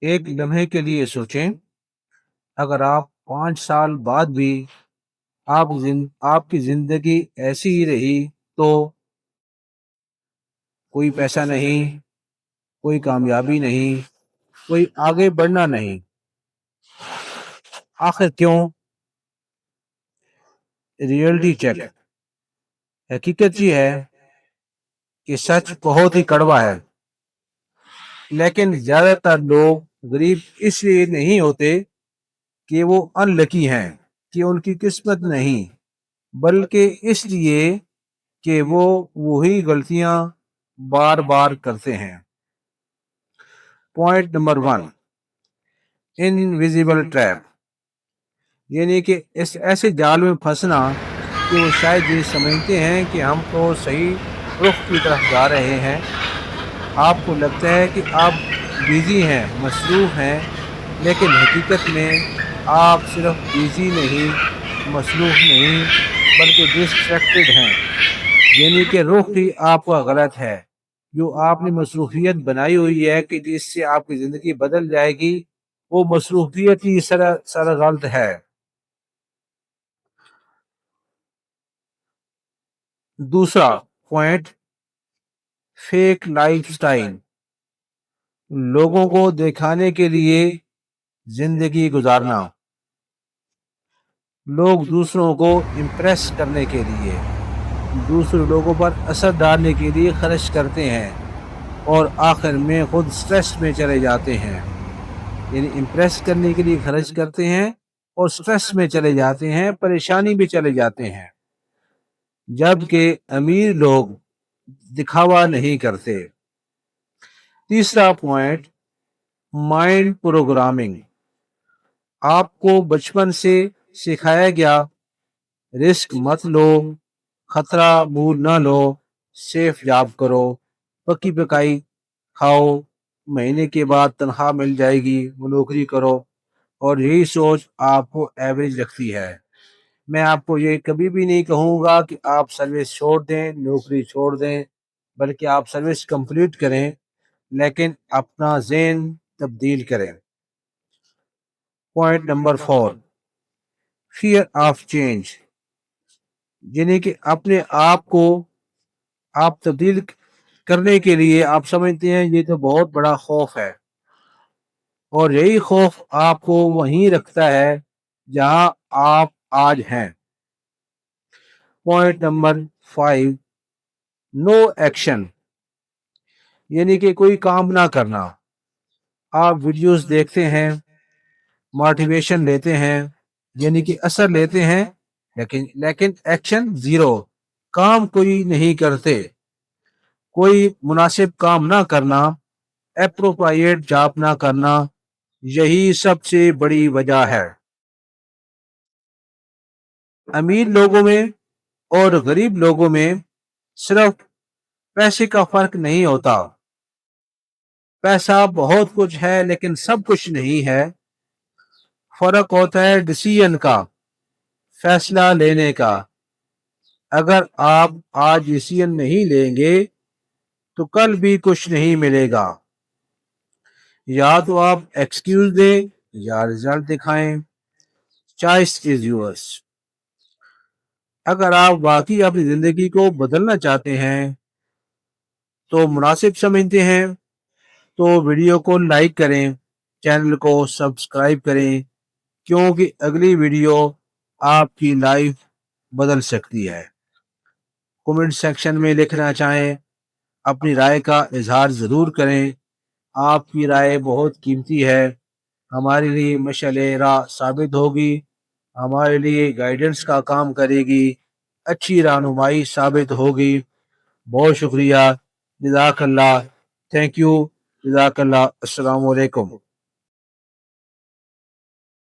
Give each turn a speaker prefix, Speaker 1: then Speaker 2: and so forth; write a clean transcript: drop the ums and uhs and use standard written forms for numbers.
Speaker 1: ایک لمحے کے لیے سوچیں، اگر آپ 5 سال بعد بھی آپ کی زندگی ایسی ہی رہی تو کوئی پیسہ نہیں، کوئی کامیابی نہیں، کوئی آگے بڑھنا نہیں۔ آخر کیوں؟ Reality check. حقیقت یہ ہے کہ سچ بہت ہی کڑوا ہے، لیکن زیادہ تر لوگ غریب اس لیے نہیں ہوتے کہ وہ ان لکی ہیں، کہ ان کی قسمت نہیں، بلکہ اس لیے کہ وہ وہی غلطیاں بار بار کرتے ہیں۔ پوائنٹ نمبر 1، انویزیبل ٹریپ، یعنی کہ اس ایسے جال میں پھنسنا کہ وہ شاید یہ سمجھتے ہیں کہ ہم تو صحیح رخ کی طرف جا رہے ہیں۔ آپ کو لگتا ہے کہ آپ بیزی ہیں، مصروف ہیں، لیکن حقیقت میں آپ صرف بیزی نہیں، مصروف نہیں، بلکہ ڈسٹریکٹڈ ہیں، یعنی کہ رخ ہی آپ کا غلط ہے۔ جو آپ نے مصروفیت بنائی ہوئی ہے کہ جس سے آپ کی زندگی بدل جائے گی، وہ مصروفیت ہی سر غلط ہے۔ دوسرا پوائنٹ، فیک لائف سٹائل، لوگوں کو دکھانے کے لیے زندگی گزارنا۔ لوگ دوسروں کو امپریس کرنے کے لیے، دوسرے لوگوں پر اثر ڈالنے کے لیے خرچ کرتے ہیں، اور آخر میں خود سٹریس میں چلے جاتے ہیں۔ یعنی امپریس کرنے کے لیے خرچ کرتے ہیں اور سٹریس میں چلے جاتے ہیں، پریشانی میں چلے جاتے ہیں، جبکہ امیر لوگ دکھاوا نہیں کرتے۔ تیسرا پوائنٹ، مائنڈ پروگرامنگ، آپ کو بچپن سے سکھایا گیا رسک مت لو، خطرہ بھول نہ لو، سیف جاب کرو، پکی پکائی کھاؤ، مہینے کے بعد تنخواہ مل جائے گی، وہ نوکری کرو، اور یہی سوچ آپ کو ایوریج رکھتی ہے۔ میں آپ کو یہ کبھی بھی نہیں کہوں گا کہ آپ سروس چھوڑ دیں، نوکری چھوڑ دیں، بلکہ آپ سروس کمپلیٹ کریں، لیکن اپنا ذہن تبدیل کریں۔ Point number 4، fear of change, یعنی کہ اپنے آپ کو آپ تبدیل کرنے کے لیے آپ سمجھتے ہیں یہ تو بہت بڑا خوف ہے، اور یہی خوف آپ کو وہیں رکھتا ہے جہاں آپ آج ہیں۔ پوائنٹ نمبر 5، نو ایکشن، یعنی کہ کوئی کام نہ کرنا۔ آپ ویڈیوز دیکھتے ہیں، موٹیویشن لیتے ہیں، یعنی کہ اثر لیتے ہیں، لیکن ایکشن زیرو، کام کوئی نہیں کرتے۔ کوئی مناسب کام نہ کرنا، اپروپریٹ جاب نہ کرنا، یہی سب سے بڑی وجہ ہے۔ امیر لوگوں میں اور غریب لوگوں میں صرف پیسے کا فرق نہیں ہوتا۔ پیسہ بہت کچھ ہے لیکن سب کچھ نہیں ہے۔ فرق ہوتا ہے ڈیسیژن کا، فیصلہ لینے کا۔ اگر آپ آج ڈیسیژن نہیں لیں گے تو کل بھی کچھ نہیں ملے گا۔ یا تو آپ ایکسکیوز دیں یا رزلٹ دکھائیں، چوائس از یورس۔ اگر آپ واقعی اپنی زندگی کو بدلنا چاہتے ہیں تو مناسب سمجھتے ہیں تو ویڈیو کو لائک کریں، چینل کو سبسکرائب کریں، کیونکہ اگلی ویڈیو آپ کی لائف بدل سکتی ہے۔ کمنٹ سیکشن میں لکھنا چاہیں، اپنی رائے کا اظہار ضرور کریں۔ آپ کی رائے بہت قیمتی ہے، ہمارے لیے مشعل راہ ثابت ہوگی، ہمارے لیے گائیڈنس کا کام کرے گی، اچھی رہنمائی ثابت ہوگی۔ بہت شکریہ، جزاک اللہ، تھینک یو، جزاک اللہ، السلام علیکم۔